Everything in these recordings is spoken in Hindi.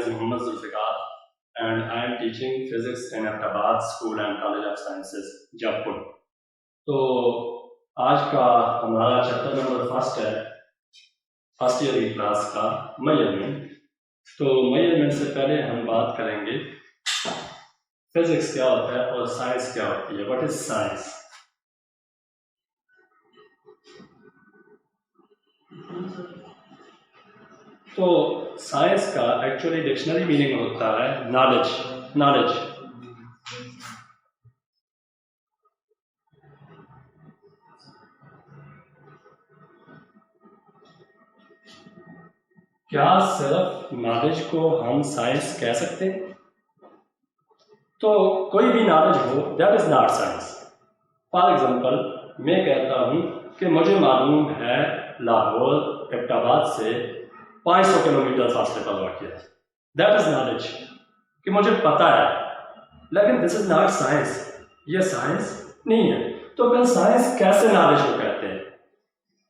is Mohammad Zulfikar and I am teaching physics in Ahmedabad School and College of Sciences, Jaipur. तो आज का हमारा चैप्टर नंबर फर्स्ट ईयर की क्लास का मेजरमेंट। तो मेजरमेंट से पहले हम बात करेंगे फिजिक्स क्या होता है और साइंस क्या होती है। What is science? तो साइंस का एक्चुअली डिक्शनरी मीनिंग होता है नॉलेज। क्या सिर्फ नॉलेज को हम साइंस कह सकते हैं? तो कोई भी नॉलेज हो that is not science. For example मैं कहता हूं कि मुझे मालूम है लाहौर अहमदाबाद से 500 किलोमीटर फासले पर वाक़ है, दैट इज नॉलेज कि मुझे पता है, लेकिन दिस इज नॉट साइंस। ये साइंस नहीं है। तो फिर साइंस कैसे नॉलेज को कहते हैं?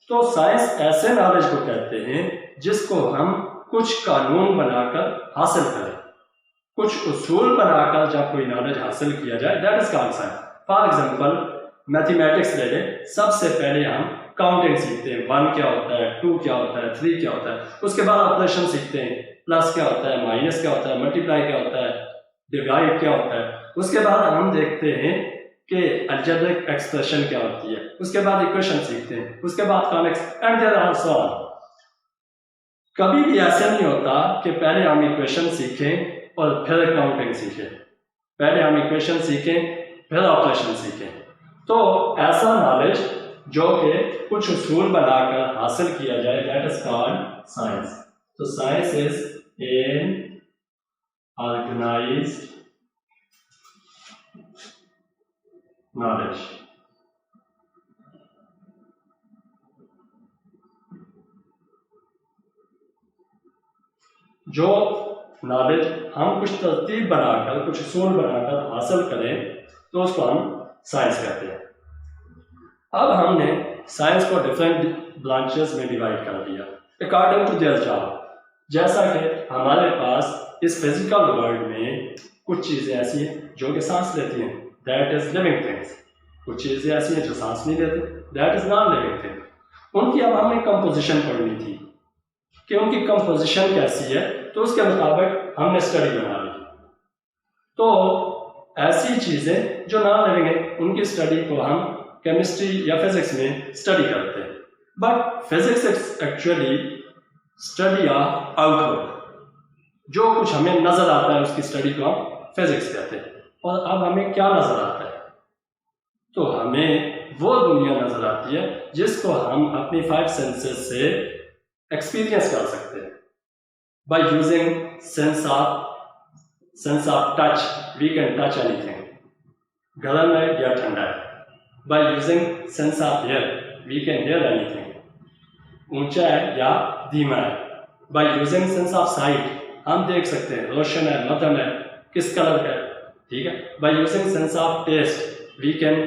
तो साइंस ऐसे नॉलेज को कहते हैं जिसको हम कुछ कानून बनाकर हासिल करें, कुछ उसूल बनाकर जब कोई नॉलेज हासिल किया जाए, that is called science. For example mathematics ले लें। सबसे पहले हम काउंटिंग सीखते हैं, 1 क्या होता है, 2 क्या होता है, 3 क्या होता है। उसके बाद ऑपरेशन सीखते हैं, प्लस क्या होता है, माइनस क्या होता है, मल्टीप्लाई क्या होता है, डिवाइड क्या होता है। उसके बाद हम देखते हैं कि अलजेब्रिक एक्सप्रेशन क्या होती है। उसके बाद इक्वेशन सीखते हैं, उसके बाद convex and there are so on. कभी भी ऐसा नहीं होता कि पहले हम इक्वेशन सीखें और फिर काउंटिंग सीखें, पहले हम इक्वेशन सीखें फिर ऑपरेशन सीखें। तो ऐसा नॉलेज जो कि कुछ उसूल बनाकर हासिल किया जाए, दैट इज कॉल्ड साइंस। तो science is an organised knowledge. जो नॉलेज हम कुछ तरतीब बनाकर, कुछ उसूल बनाकर हासिल करें, तो उसको हम साइंस कहते हैं। अब हमने साइंस को डिफरेंट ब्रांचेस में डिवाइड कर दिया अकॉर्डिंग टू देयर जॉब। जैसा कि हमारे पास इस फिजिकल वर्ल्ड में कुछ चीज़ें ऐसी हैं जो कि सांस लेती हैं, दैट इज लिविंग थिंग्स। कुछ चीज़ें ऐसी हैं जो सांस नहीं लेती, that is non living thing. उनकी अब हमने कंपोजिशन पढ़नी थी कि उनकी कंपोजिशन कैसी है, तो उसके मुताबिक हमने स्टडी बना ली। तो ऐसी चीज़ें जो नॉन लिविंग है उनकी स्टडी को हम केमिस्ट्री या फिजिक्स में स्टडी करते हैं। But physics is actually study of outlook. जो कुछ हमें नजर आता है उसकी स्टडी को हम फिजिक्स कहते हैं। और अब हमें क्या नजर आता है? तो हमें वो दुनिया नजर आती है जिसको हम अपनी 5 सेंसेस से एक्सपीरियंस कर सकते हैं। By using sense of touch we can touch anything. गर्म है या ठंडा है। By using sense of hear, we can hear anything. ऊंचा है या धीमा है। By using sense of sight, हम देख सकते हैं रोशन है, मध्यम है, किस कलर का है, ठीक है। By using sense of taste, we can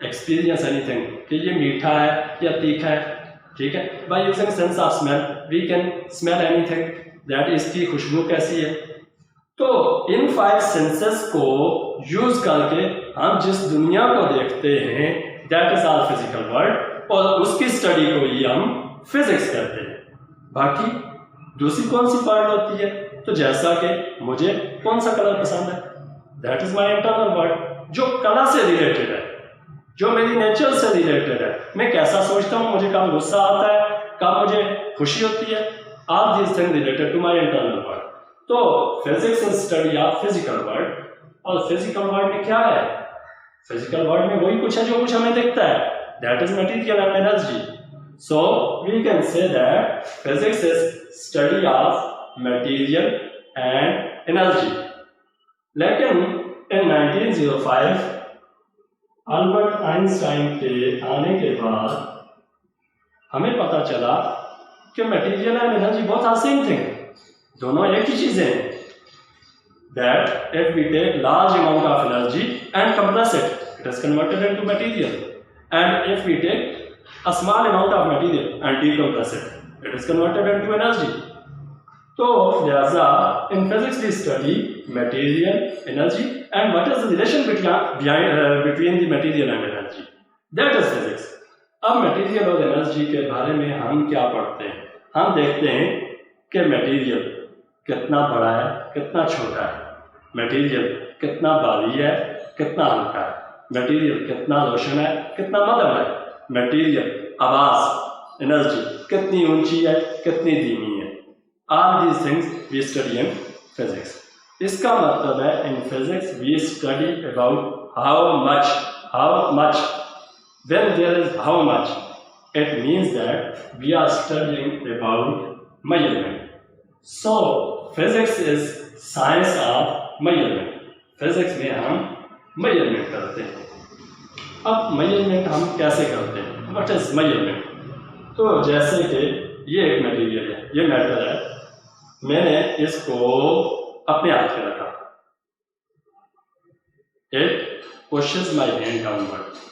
experience anything, कि ये मीठा है या तीखा है, ठीक है। By using sense of smell, we can smell anything, that इसकी खुशबू कैसी है। तो इन 5 सेंसेस को यूज करके हम जिस दुनिया को देखते हैं that is our physical world, और उसकी स्टडी को ही हम फिजिक्स कहते हैं। बाकी दूसरी कौन सी पार्ट होती है? तो जैसा कि मुझे कौन सा कलर पसंद है, that is my internal world, जो कलर से रिलेटेड है, जो मेरी नेचर से रिलेटेड है। मैं कैसा सोचता हूँ, मुझे कब गुस्सा आता है, कब मुझे खुशी होती है, all these things related to my internal world. तो physics is study of physical world. और फिजिकल वर्ल्ड में क्या है? फिजिकल वर्ल्ड में वही कुछ है जो कुछ हमें दिखता है, that is material and energy. So we can say that physics is study of material and energy. लेकिन इन 1905 अल्बर्ट आइंस्टाइन के आने के बाद हमें पता चला कि material and energy both are same thing, दोनों एक ही चीजें हैं। That if we take large amount of energy and compress it, it is converted into material. And if we take a small amount of material and decompress it, it is converted into energy. तो लिहाजा in physics we study material energy and what is the relation between the material and energy, that is physics. अब मटेरियल और एनर्जी के बारे में हम क्या पढ़ते हैं? हम देखते हैं कि मटेरियल कितना बड़ा है, कितना छोटा है, मटेरियल कितना भारी है, कितना हल्का है, मटेरियल कितना रोशन है, कितना मध्यम है, मटेरियल आवाज एनर्जी कितनी ऊंची है, कितनी धीमी है। All these things we study in physics. इसका मतलब है in physics we study about how much when there is how much, it means that we are studying about measurement. So physics is science of measurement. physics में हम measurement करते हैं। अब measurement हम कैसे करते हैं? What is measurement? तो जैसे कि ये एक मटेरियल है, ये मेटल है, मैंने इसको अपने हाथ पे रखा, it pushes my hand downward.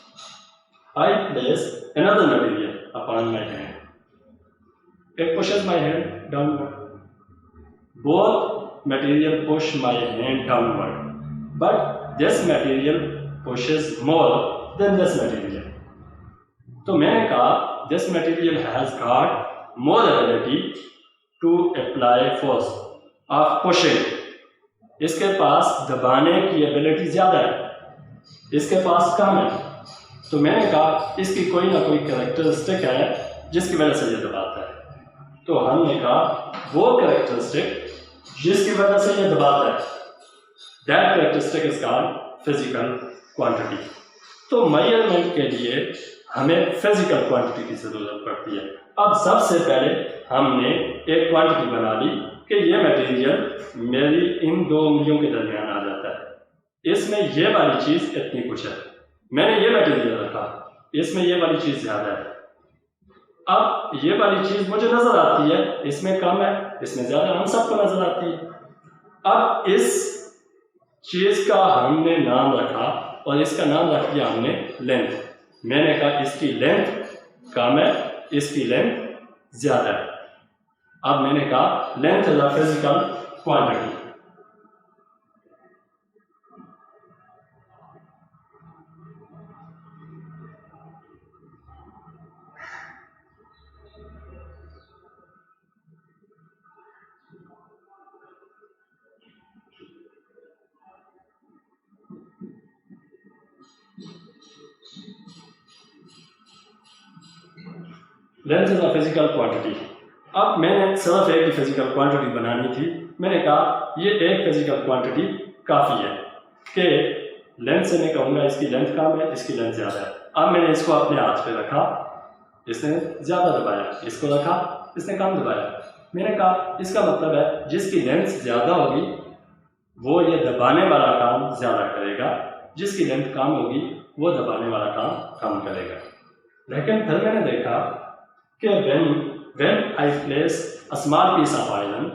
I place another material upon my hand. It pushes my hand downward. Both material push my hand downward, but this material pushes more than this material. तो मैंने कहा this material has got more ability to apply force of pushing. इसके पास दबाने की एबिलिटी ज्यादा है, इसके पास कम है। तो मैंने कहा इसकी कोई ना कोई कैरेक्टरिस्टिक है जिसकी वजह से ये दबाता है। तो हमने कहा वो कैरेक्टरिस्टिक जिसकी वजह से ये दबाता है, that characteristic is called physical quantity. तो मेजरमेंट के लिए हमें फिजिकल क्वांटिटी की जरूरत पड़ती है। अब सबसे पहले हमने एक क्वांटिटी बना ली कि ये मटेरियल मेरी इन दो उंगलियों के दरमियान आ जाता है, इसमें ये वाली चीज इतनी कुछ है, मैंने ये मटेरियल रखा, इसमें ये वाली चीज ज्यादा है। अब ये वाली चीज मुझे नजर आती है, इसमें कम है, इसमें ज्यादा, हम सबको नजर आती है। अब इस चीज का हमने नाम रखा और इसका नाम रख दिया हमने लेंथ। मैंने कहा इसकी लेंथ कम है, इसकी लेंथ ज्यादा है। अब मैंने कहा length is a physical quantity. Length is a physical quantity. अब मैंने सिर्फ एक ही फिजिकल क्वांटिटी बनानी थी, मैंने कहा ये एक फिजिकल क्वांटिटी काफ़ी है कि लेंथ से मैं कहूँगा इसकी लेंथ कम है, इसकी लेंथ ज़्यादा है। अब मैंने इसको अपने हाथ पे रखा, इसने ज़्यादा दबाया, इसको रखा, इसने कम दबाया। मैंने कहा इसका मतलब है जिसकी लेंथ ज़्यादा होगी वो ये दबाने वाला काम ज़्यादा करेगा, जिसकी लेंथ कम होगी वो दबाने वाला काम कम करेगा। लेकिन फिर मैंने देखा कि when I place a small piece of iron,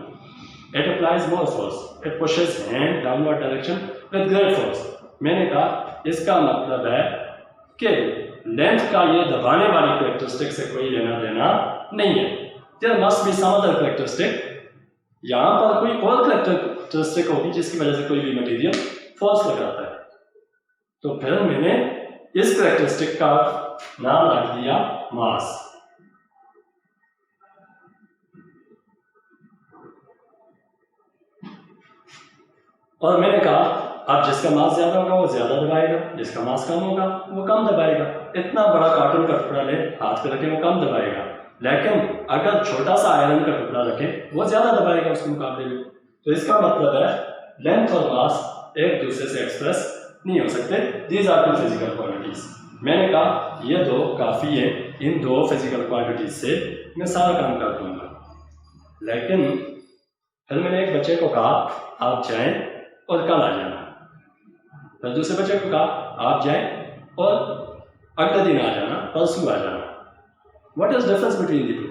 it applies more force. It pushes hand downward direction with great force. मैंने कहा इसका मतलब है कि लेंथ का ये दबाने वाली कैरेक्टरिस्टिक से कोई लेना देना नहीं है। There must be some other characteristic. यहाँ पर कोई और कैरेक्टरिस्टिक होगी जिसकी वजह से कोई भी मटेरियल फोर्स लगाता है। तो फिर मैंने इस कैरेक्टरिस्टिक का नाम रख दिया मास। और मैंने कहा अब जिसका मास ज्यादा होगा वो ज्यादा दबाएगा, जिसका मास कम होगा वो कम दबाएगा। इतना बड़ा कार्टून का टुकड़ा ले हाथ पे रखे वो कम दबाएगा, लेकिन अगर छोटा सा आयरन का टुकड़ा रखे वो ज्यादा दबाएगा उसके मुकाबले में। तो इसका मतलब है लेंथ और मास एक दूसरे से एक्सप्रेस नहीं हो सकते। These are two physical quantities. मैंने कहा ये दो काफी है, इन दो फिजिकल क्वांटिटीज से मैं सारा काम कर दूंगा। लेकिन फिर मैंने एक बच्चे को कहा आप जाएं और कल आ जाना। फिर दूसरे बच्चे को कहा आप जाएं और अगले दिन आ जाना, परसों आ जाना। What is difference between the two?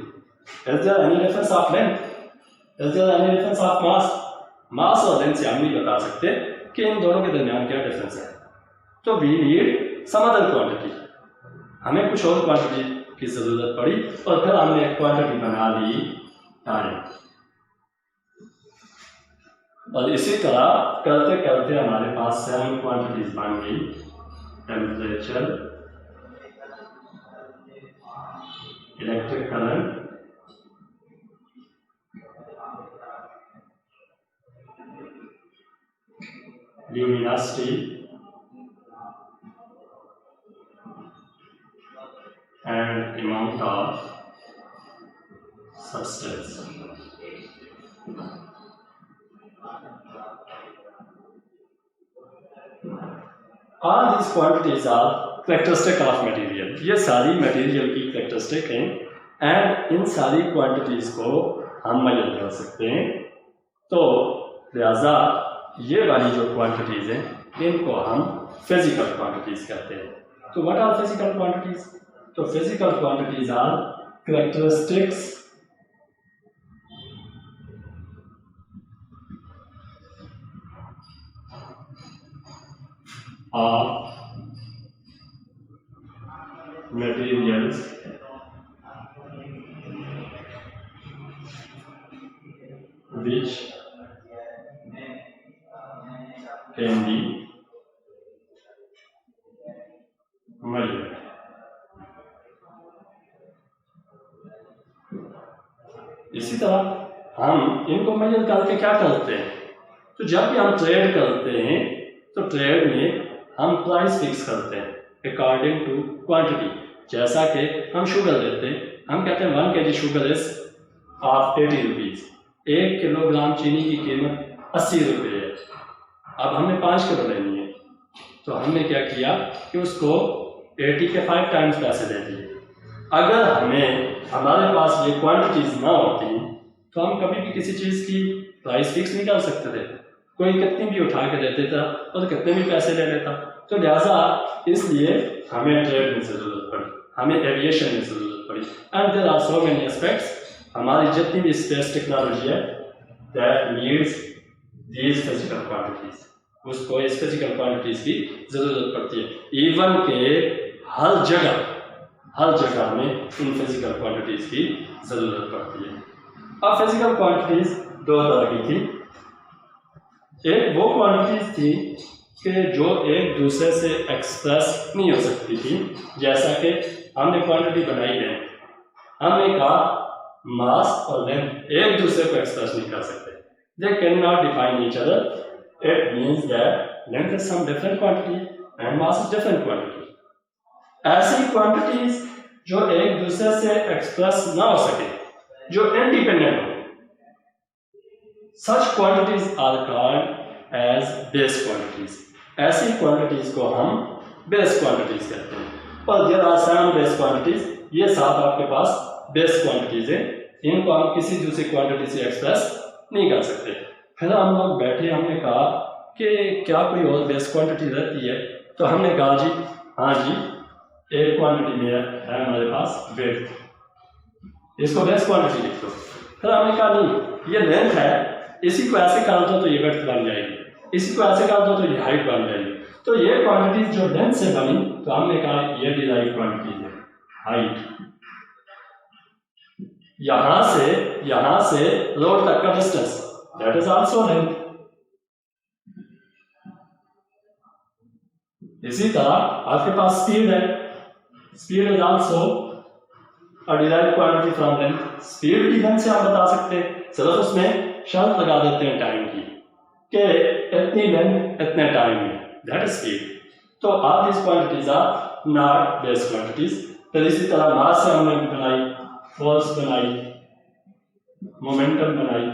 Is there any difference of length? Is there any difference of mass? मास और लेंथ से हम नहीं बता सकते कि इन दोनों के दरमियान क्या डिफरेंस है। तो we need some other quantity. हमें कुछ और क्वांटिटी की जरूरत पड़ी और फिर हमने एक क्वांटिटी बना ली टाइम। और इसी तरह करते करते हमारे पास 7 क्वांटिटीज बन गई। Temperature, electric current, luminosity and amount of substance. All these quantities are characteristic of material. ये सारी मटेरियल की characteristic हैं एंड इन सारी क्वांटिटीज को हम मेजर कर सकते हैं। तो लिहाजा ये वाली जो क्वांटिटीज हैं इनको हम फिजिकल क्वांटिटीज कहते हैं। तो व्हाट आर फिजिकल क्वांटिटीज? तो physical quantities are characteristics of materials which can be measured. इसी तरह हम इनको मेजर करके क्या करते हैं? तो जब भी हम ट्रेड करते हैं तो ट्रेड में हम प्राइस फिक्स करते हैं अकॉर्डिंग टू क्वांटिटी। जैसा कि हम शुगर लेते हैं, हम कहते हैं 1 kg sugar is of 80 rupees. 1 kilogram चीनी की कीमत 80 रुपये है। अब हमने 5 किलो लेनी है, तो हमने क्या किया कि उसको 80 के 5 टाइम्स पैसे दे दिए। अगर हमारे पास ये क्वांटिटीज ना होती तो हम कभी भी किसी चीज़ की प्राइस फिक्स नहीं कर सकते थे। कोई कितनी भी उठा के देते था और कितने भी पैसे ले लेता। तो लिहाजा इसलिए हमें ट्रेड में ज़रूरत पड़ी, हमें एविएशन में ज़रूरत पड़ी। And there are so many aspects. हमारी जितनी भी स्पेस टेक्नोलॉजी है that needs these physical quantities, उसको इस फिजिकल क्वांटिटीज की ज़रूरत पड़ती है। इवन के हर जगह में इन फिजिकल क्वांटिटीज की ज़रूरत पड़ती है। अब फिजिकल क्वांटिटीज 2 तरह की थी। एक वो क्वांटिटीज थी कि जो एक दूसरे से एक्सप्रेस नहीं हो सकती थी। जैसा कि हमने क्वांटिटी बनाई है, हमने कहा मास और लेंथ एक दूसरे को एक्सप्रेस नहीं कर सकते। They can not define each other. It means that length is some different quantity and mass is different quantity. ऐसी क्वांटिटीज जो एक दूसरे से एक्सप्रेस ना हो सके, जो इंडिपेंडेंट हो, such quantities are called as base quantities. ऐसी क्वांटिटीज को हम बेस क्वांटिटीज कहते हैं। और देयर आर 7 बेस क्वांटिटीज। ये 7 आपके पास बेस क्वांटिटीज हैं। इनको हम किसी दूसरी क्वांटिटी से एक्सप्रेस नहीं कर सकते। फिर हम लोग बैठे, हमने कहा कि क्या कोई और बेस क्वांटिटी रहती है? तो हमने कहा जी हाँ जी, एक क्वांटिटी में है हमारे पास वेट, इसको बेस क्वांटिटी लिख दो। फिर हमने कहा नहीं, ये लेंथ है, इसी को ऐसे कर दो तो ये वेट बन जाएगी, इसी को ऐसे कर दो तो ये हाइट बन जाएगी। तो ये क्वांटिटीज जो लेंथ से बनी, तो हमने कहा ये डिराइव क्वांटिटीज है। हाइट यहां से रोड तक का distance, that is also length. इसी तरह आपके पास स्पीड है, speed is also a derive quantity from length. Speed की लेंथ से आप बता सकते हैं, चलो उसमें शर्त लगा देते हैं टाइम की कि इतनी लेंथ इतने टाइम में, दैट इज स्पीड। तो all this quantities are not base quantities. फिर इसी तरह मास से हमने बनाई, फोर्स बनाई, मोमेंटम बनाई।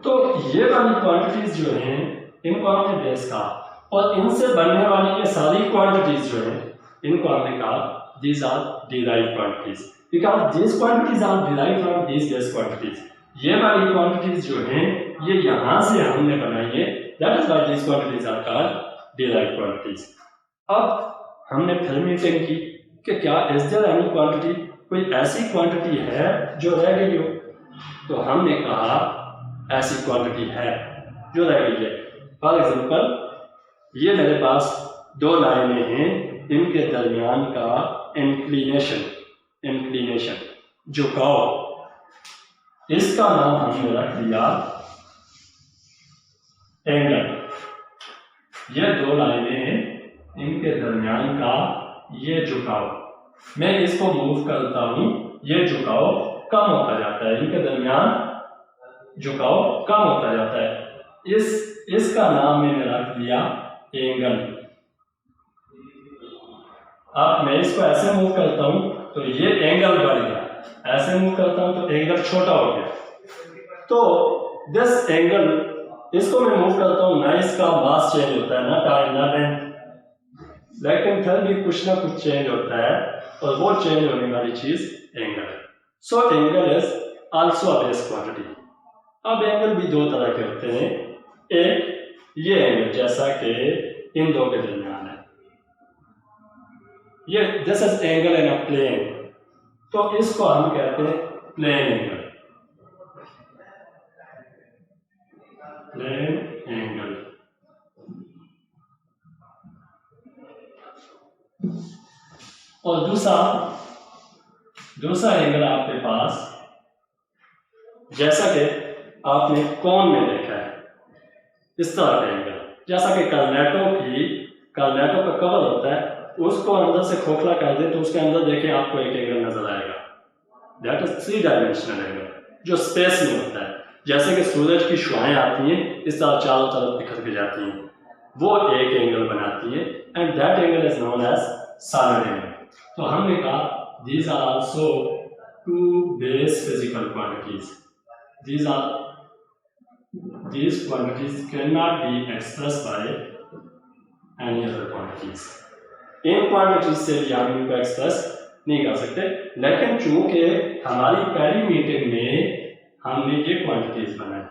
तो ये वाली क्वांटिटीज जो हैं इनको हमने बेस कहा, और इनसे बनने वाली ये सारी क्वांटिटीज जो हैं इनको हमने कहा these are derived quantities, because these quantities are derived from these base quantities. ये वाली क्वांटिटीज जो हैं ये यहां से हमने बनाई है, that is why these quantities are called derived quantities. अब हमने फिर मीटिंग की कि क्या इज देयर एनी क्वांटिटी, कोई ऐसी क्वांटिटी है जो रह गई हो? तो हमने कहा ऐसी क्वांटिटी है जो रह गई है। फॉर एग्जाम्पल ये मेरे पास 2 लाइनें हैं, इनके दरमियान का इंक्लिनेशन झुकाव इसका नाम हमने रख दिया एंगल। ये दो लाइनें हैं, इनके दरमियान का ये झुकाव, मैं इसको मूव करता हूं, ये झुकाव कम होता जाता है, इनके दरमियान झुकाव कम होता जाता है। इसका नाम मैंने रख दिया एंगल। अब मैं इसको ऐसे मूव करता हूं तो ये एंगल बढ़ गया, ऐसे मूव करता हूं तो एंगल छोटा हो गया। तो दिस एंगल, इसको मैं मूव करता हूं ना, इसका मास चेंज होता है, ना टाइम ना लेंथ, लेकिन फिर भी कुछ ना कुछ चेंज होता है, और वो चेंज होने वाली चीज एंगल है। So angle is also a base quantity. अब एंगल भी दो तरह के होते हैं, एक ये एंगल जैसा कि इन दो के दरमियान है, ये this is angle in a plane, तो इसको हम कहते हैं प्लेन एंगल। Plane angle. और दूसरा एंगल आपके पास, जैसा कि आपने कोन में देखा है, इस तरह का एंगल, जैसा कि कर्नेटो का कवर होता है, उसको अंदर से खोखला कर दे तो उसके अंदर देखें आपको एक एंगल नजर आएगा, दैट इज 3 डायमेंशनल एंगल, जो स्पेस में होता है। जैसे कि सूरज की शुआएं आती हैं, इस तरह चारों तरफ बिखर के जाती हैं, वो एक एंगल बनाती है, and that angle is known as solid angle. तो हमने कहा these are also two base physical quantities. These quantities cannot be expressed by any other quantities. In quantities से भी हम इनको एक्सप्रेस नहीं कर सकते, लेकिन चूंकि हमारी पहली मीटिंग में हमने ये क्वांटिटीज बनाई,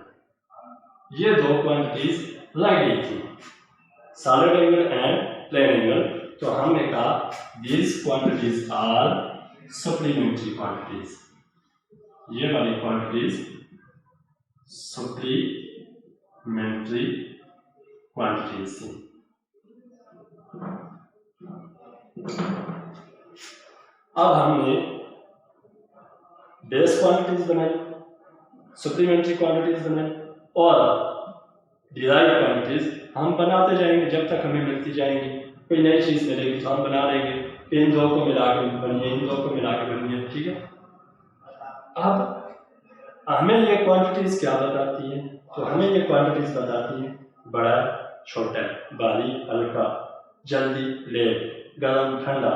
ये दो क्वांटिटीज लगी थी, solid angle and plane angle, तो हमने कहा these quantities are supplementary quantities. ये वाली क्वांटिटीज supplementary quantities थी। अब हमने बेस क्वांटिटीज बनाई, सप्लीमेंट्री क्वांटिटीज बनाई, और डिराइव क्वांटिटीज हम बनाते जाएंगे जब तक हमें मिलती जाएंगी। कोई नई चीज मिलेगी तो हम बना लेंगे, इन दो को मिला के बनिए, इन दो को मिला के बनिए, ठीक है। अब हमें ये क्वांटिटीज क्या बताती हैं? तो हमें ये क्वांटिटीज बताती हैं बड़ा, छोटा, भारी, हल्का, जल्दी, लेट, गर्म, ठंडा,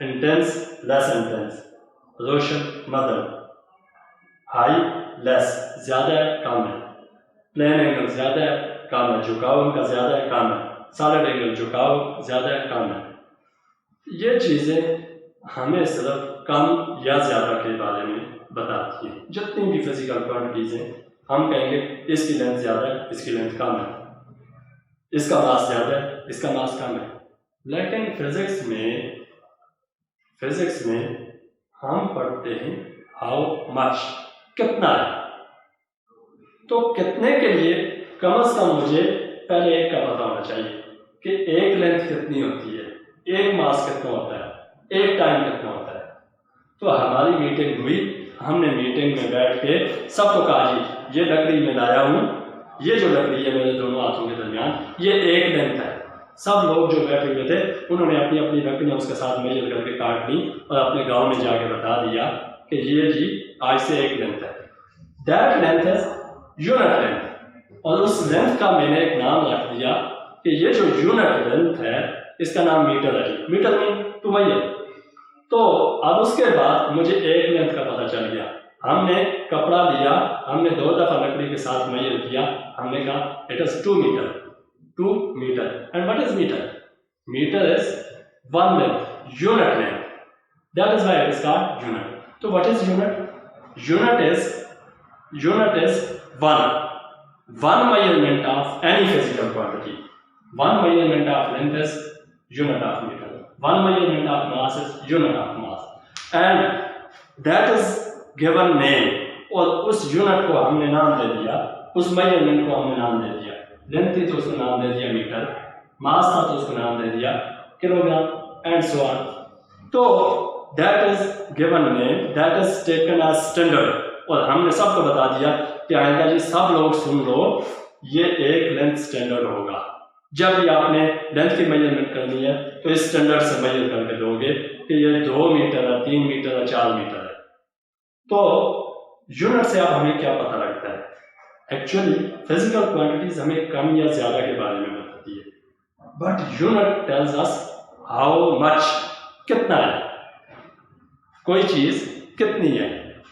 इंटेंस, लेस इंटेंस, रोशन, मध्यम, हाई, लेस, ज्यादा है, कम है, प्लेन एंगल ज्यादा है, कम है, झुकाव उनका ज्यादा है, कम है, सॉलिड एंगल झुकाव ज्यादा है, कम है। ये चीजें हमें सिर्फ कम या ज्यादा के बारे में बताती है। जितनी भी फिजिकल क्वांटिटीज हैं, हम कहेंगे इसकी लेंथ ज्यादा है, इसकी लेंथ कम है, इसका मास ज्यादा है, इसका मास कम है। लेकिन फिजिक्स में हम पढ़ते हैं हाउ मच, कितना है। तो कितने के लिए कम से कम मुझे पहले एक का पता होना चाहिए कि एक लेंथ कितनी होती है, एक मास कितना होता है, एक टाइम कितना होता है। तो हमारी मीटिंग हुई, हमने मीटिंग में बैठ के सबको कहा जी ये लकड़ी मैं लाया हूँ, ये जो लकड़ी है मेरे दोनों हाथों के दरमियान, ये एक लेंथ है। सब लोग जो बैठे हुए थे उन्होंने अपनी अपनी लकड़ियाँ उसके साथ मेजर करके काट ली और अपने गांव में जाके बता दिया कि ये जी आज से एक लेंथ है। That length is unit length. और उस लेंथ का मैंने एक नाम रख दिया कि ये जो यूनिट लेंथ है इसका नाम मीटर है। Metre mean two metre. तो अब उसके बाद मुझे एक लेंथ का पता चल गया। हमने कपड़ा लिया, हमने 2 दफा लकड़ी के साथ मेजर किया, हमने कहा it is 2 metre, 2 metre. And what is metre? Metre is 1 length, unit length, that is why it is called unit. तो what is unit? Unit is one measurement of any physical quantity. One measurement of length is unit of meter, one measurement of mass is unit of mass, and that is given name. और उस यूनिट को हमने नाम दे दिया, उस मेजरमेंट को हमने नाम दे दिया। लेंथ थी तो उसको नाम दे दिया मीटर, मास था तो उसको नाम दे दिया किलोग्राम, एंड सो ऑन। तो that is given name, that is taken as standard, और हमने सबको बता दिया कि आइंदा जी सब लोग सुन लो, ये एक लेंथ स्टैंडर्ड होगा। जब भी आपने लेंथ की मेजरमेंट करनी है तो इस स्टैंडर्ड से मेजर करके दोगे कि ये 2 मीटर है, 3 मीटर है, 4 मीटर है। तो यूनिट से अब हमें क्या पता लगता है? एक्चुअली फिजिकल क्वांटिटीज हमें कम या ज्यादा के बारे में बताती है, but unit tells us how much, कितना है कोई चीज कितनी है।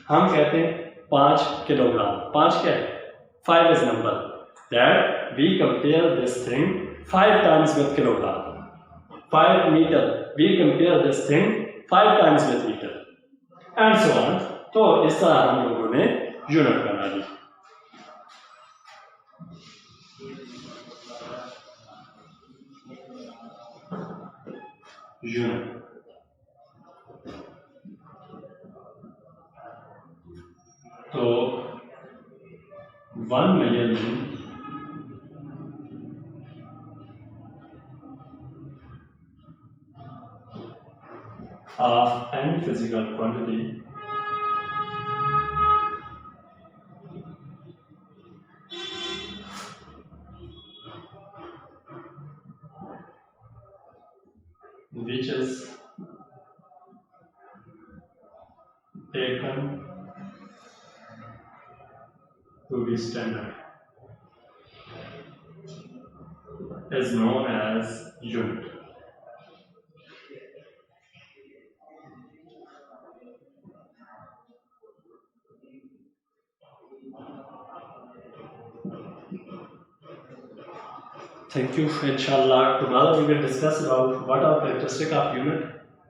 हम कहते हैं 5 किलोग्राम। 5 क्या है? 5 is number that we compare this thing 5 times with kilogram. 5 meter, we compare this thing 5 times with meter and so on. तो इस तरह हम लोगों ने यूनिट बना ली। यूनिट तो 1 measurement of any physical quantity which is taken to be standard is known as unit. Thank you. Inshallah, tomorrow we will discuss about what are characteristic of unit,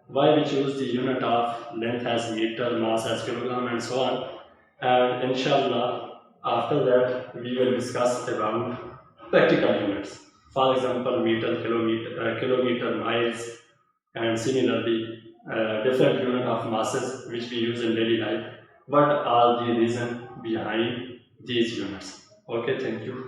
why we choose the unit of length as meter, mass as kilogram, and so on. And inshallah, after that we will discuss about practical units. For example, meter, kilometer, miles, and similarly different unit of masses which we use in daily life. What are the reason behind these units? Okay, thank you.